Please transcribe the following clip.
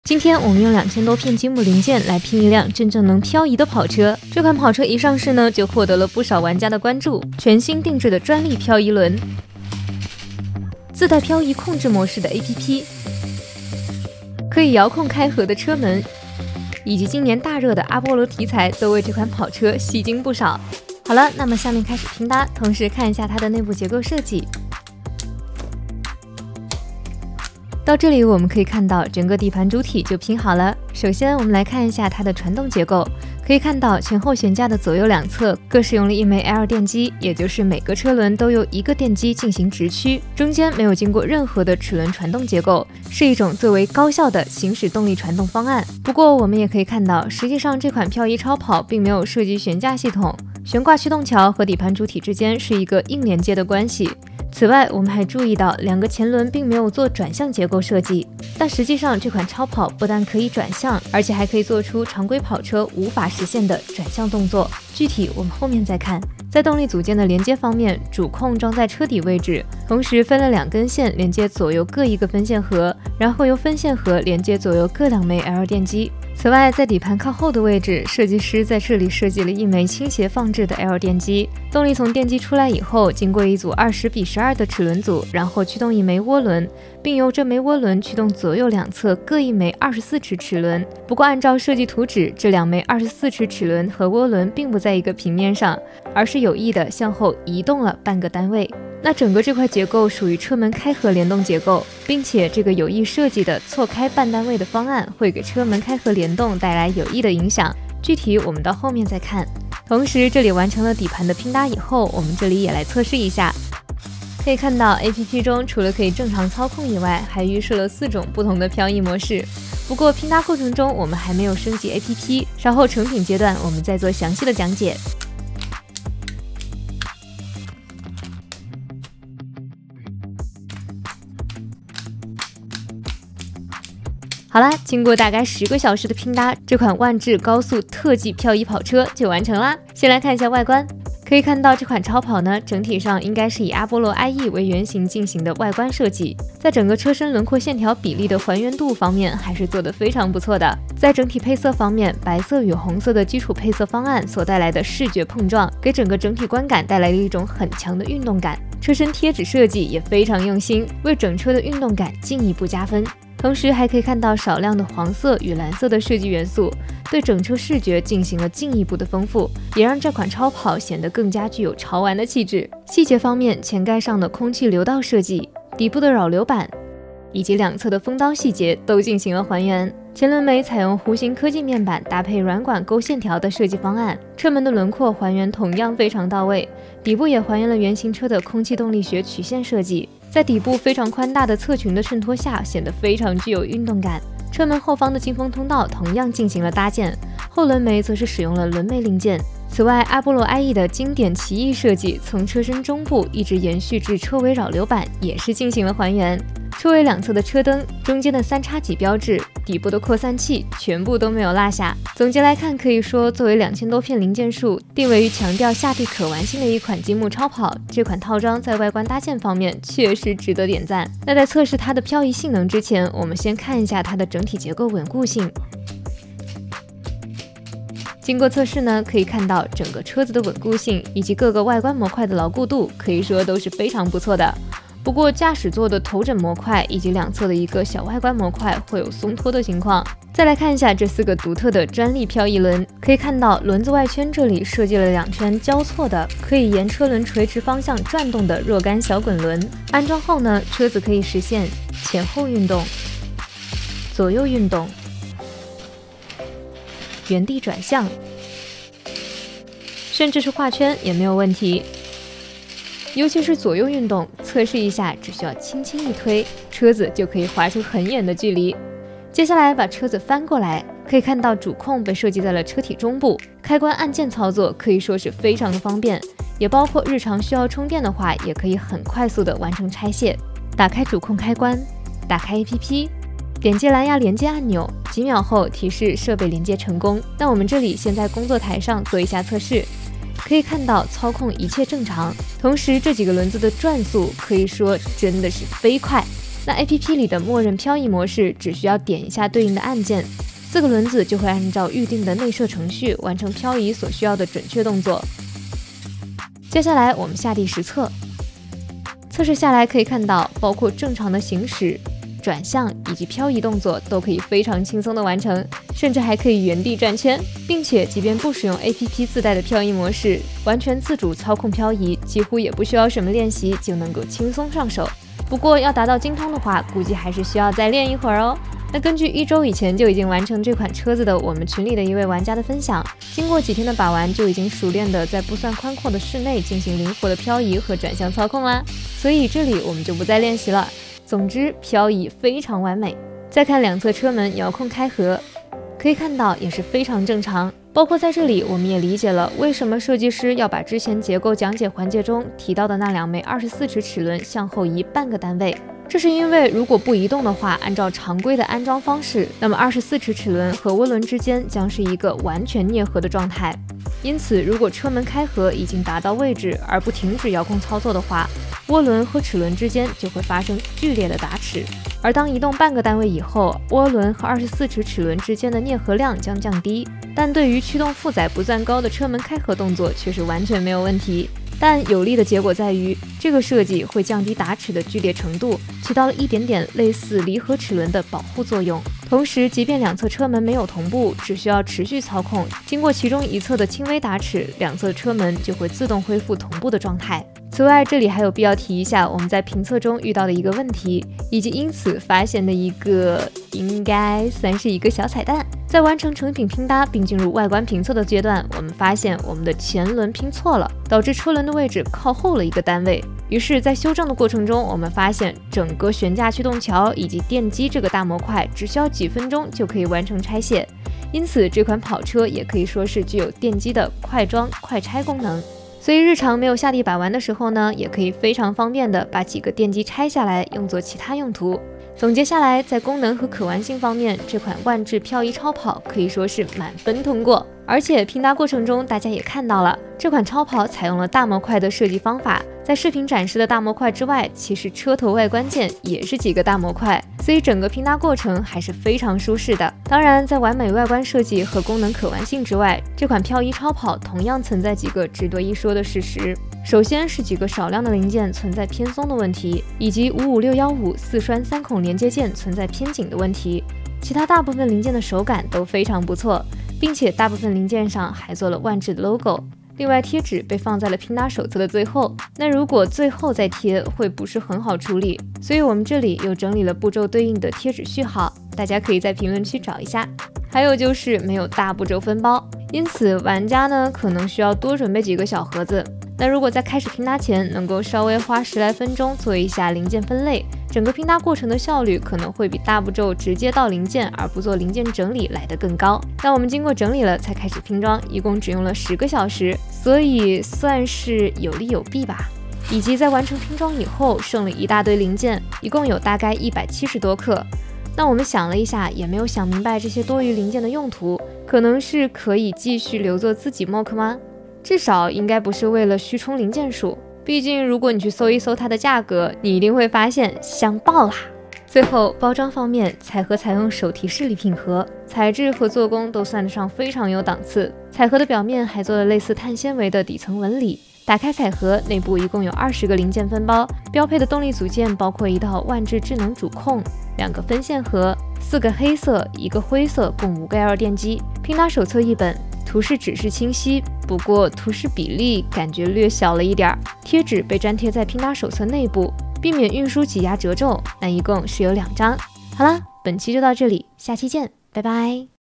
今天我们用2000多片积木零件来拼一辆真正能漂移的跑车。这款跑车一上市呢，就获得了不少玩家的关注。全新定制的专利漂移轮，自带漂移控制模式的 APP， 可以遥控开合的车门，以及今年大热的阿波罗题材，都为这款跑车吸睛不少。好了，那么下面开始拼搭，同时看一下它的内部结构设计。到这里我们可以看到整个底盘主体就拼好了。首先我们来看一下它的传动结构，可以看到前后悬架的左右两侧各使用了一枚 L 电机，也就是每个车轮都由一个电机进行直驱，中间没有经过任何的齿轮传动结构，是一种最为高效的行驶动力传动方案。不过我们也可以看到，实际上这款漂移超跑并没有涉及悬架系统，悬挂驱动桥和底盘主体之间是一个硬连接的关系。此外，我们还注意到两个前轮并没有做转向结构设计，但实际上这款超跑不但可以转向，而且还可以做出常规跑车无法实现的转向动作。具体我们后面再看。在动力组件的连接方面，主控装在车底位置，同时分了2根线连接左右各一个分线盒，然后由分线盒连接左右各2枚 L 电机。此外，在底盘靠后的位置，设计师在这里设计了一枚倾斜放置的 L 电机。动力从电机出来以后，经过一组20:12的齿轮组，然后驱动一枚涡轮，并由这枚涡轮驱动左右两侧各一枚24齿齿轮。不过按照设计图纸，这2枚24齿齿轮和涡轮并不在一个平面上，而是有意的向后移动了半个单位。那整个这块结构属于车门开合联动结构，并且这个有意设计的错开半单位的方案会给车门开合联动带来有益的影响，具体我们到后面再看。同时这里完成了底盘的拼搭以后，我们这里也来测试一下。可以看到 APP 中除了可以正常操控以外，还预设了4种不同的漂移模式。不过拼搭过程中我们还没有升级 APP， 稍后成品阶段我们再做详细的讲解。好啦，经过大概10个小时的拼搭，这款万智高速特技漂移跑车就完成啦。先来看一下外观，可以看到这款超跑呢，整体上应该是以阿波罗 IE 为原型进行的外观设计，在整个车身轮廓线条比例的还原度方面还是做得非常不错的。在整体配色方面，白色与红色的基础配色方案所带来的视觉碰撞，给整个整体观感带来了一种很强的运动感。车身贴纸设计也非常用心，为整车的运动感进一步加分。同时还可以看到少量的黄色与蓝色的设计元素，对整车视觉进行了进一步的丰富，也让这款超跑显得更加具有潮玩的气质。细节方面，前盖上的空气流道设计、底部的扰流板以及两侧的风刀细节都进行了还原。前轮眉采用弧形科技面板搭配软管勾线条的设计方案，车门的轮廓还原同样非常到位，底部也还原了原型车的空气动力学曲线设计，在底部非常宽大的侧裙的衬托下，显得非常具有运动感。车门后方的进风通道同样进行了搭建，后轮眉则是使用了轮眉零件。此外，阿波罗 IE 的经典奇异设计从车身中部一直延续至车尾扰流板，也是进行了还原。车尾两侧的车灯、中间的3叉戟标志、底部的扩散器全部都没有落下。总结来看，可以说作为2000多片零件数，定位于强调下地可玩性的一款积木超跑，这款套装在外观搭建方面确实值得点赞。那在测试它的漂移性能之前，我们先看一下它的整体结构稳固性。经过测试呢，可以看到整个车子的稳固性以及各个外观模块的牢固度，可以说都是非常不错的。不过驾驶座的头枕模块以及两侧的一个小外观模块会有松脱的情况。再来看一下这4个独特的专利漂移轮，可以看到轮子外圈这里设计了2圈交错的，可以沿车轮垂直方向转动的若干小滚轮。安装后呢，车子可以实现前后运动、左右运动、原地转向，甚至是画圈也没有问题。尤其是左右运动，测试一下，只需要轻轻一推，车子就可以滑出很远的距离。接下来把车子翻过来，可以看到主控被设计在了车体中部，开关按键操作可以说是非常的方便，也包括日常需要充电的话，也可以很快速的完成拆卸。打开主控开关，打开 APP， 点击蓝牙连接按钮，几秒后提示设备连接成功。那我们这里先在工作台上做一下测试。可以看到操控一切正常，同时这几个轮子的转速可以说真的是飞快。那 APP 里的默认漂移模式只需要点一下对应的按键，4个轮子就会按照预定的内设程序完成漂移所需要的准确动作。接下来我们下地实测，测试下来可以看到，包括正常的行驶、转向以及漂移动作都可以非常轻松的完成，甚至还可以原地转圈，并且即便不使用 APP 自带的漂移模式，完全自主操控漂移，几乎也不需要什么练习就能够轻松上手。不过要达到精通的话，估计还是需要再练一会儿哦。那根据1周以前就已经完成这款车子的我们群里的一位玩家的分享，经过几天的把玩，就已经熟练的在不算宽阔的室内进行灵活的漂移和转向操控啦。所以这里我们就不再练习了。总之，漂移非常完美。再看两侧车门遥控开合，可以看到也是非常正常。包括在这里，我们也理解了为什么设计师要把之前结构讲解环节中提到的那2枚24齿齿轮向后移半个单位。这是因为如果不移动的话，按照常规的安装方式，那么24齿齿轮和涡轮之间将是一个完全啮合的状态。因此，如果车门开合已经达到位置而不停止遥控操作的话，涡轮和齿轮之间就会发生剧烈的打齿。而当移动半个单位以后，涡轮和24齿齿轮之间的啮合量将降低，但对于驱动负载不算高的车门开合动作却是完全没有问题。但有利的结果在于，这个设计会降低打齿的剧烈程度，起到了一点点类似离合齿轮的保护作用。同时，即便两侧车门没有同步，只需要持续操控，经过其中一侧的轻微打齿，两侧车门就会自动恢复同步的状态。此外，这里还有必要提一下我们在评测中遇到的一个问题，以及因此发现的一个应该算是一个小彩蛋。在完成成品拼搭并进入外观评测的阶段，我们发现我们的前轮拼错了，导致车轮的位置靠后了一个单位。于是，在修正的过程中，我们发现整个悬架驱动桥以及电机这个大模块只需要几分钟就可以完成拆卸。因此，这款跑车也可以说是具有电机的快装快拆功能。所以日常没有下地把玩的时候呢，也可以非常方便的把几个电机拆下来用作其他用途。总结下来，在功能和可玩性方面，这款万智漂移超跑可以说是满分通过。而且拼搭过程中，大家也看到了，这款超跑采用了大模块的设计方法，在视频展示的大模块之外，其实车头外观件也是几个大模块，所以整个拼搭过程还是非常舒适的。当然，在完美外观设计和功能可玩性之外，这款漂移超跑同样存在几个值得一说的事实。首先是几个少量的零件存在偏松的问题，以及556154栓3孔连接件存在偏紧的问题。其他大部分零件的手感都非常不错，并且大部分零件上还做了万智的 logo。另外，贴纸被放在了拼搭手册的最后，那如果最后再贴会不是很好处理，所以我们这里又整理了步骤对应的贴纸序号，大家可以在评论区找一下。还有就是没有大步骤分包，因此玩家呢可能需要多准备几个小盒子。那如果在开始拼搭前能够稍微花10来分钟做一下零件分类，整个拼搭过程的效率可能会比大步骤直接到零件而不做零件整理来得更高。那我们经过整理了才开始拼装，一共只用了10个小时，所以算是有利有弊吧。以及在完成拼装以后剩了一大堆零件，一共有大概170多克。那我们想了一下，也没有想明白这些多余零件的用途，可能是可以继续留作自己 mock 吗？至少应该不是为了虚充零件数，毕竟如果你去搜一搜它的价格，你一定会发现香爆啦。最后包装方面，彩盒采用手提式礼品盒，材质和做工都算得上非常有档次。彩盒的表面还做了类似碳纤维的底层纹理。打开彩盒，内部一共有20个零件分包，标配的动力组件包括一套万智智能主控、2个分线盒、4个黑色、1个灰色，共5个 L 电机。拼搭手册1本，图示指示清晰，不过图示比例感觉略小了一点。贴纸被粘贴在拼搭手册内部，避免运输挤压褶皱。那一共是有2张。好了，本期就到这里，下期见，拜拜。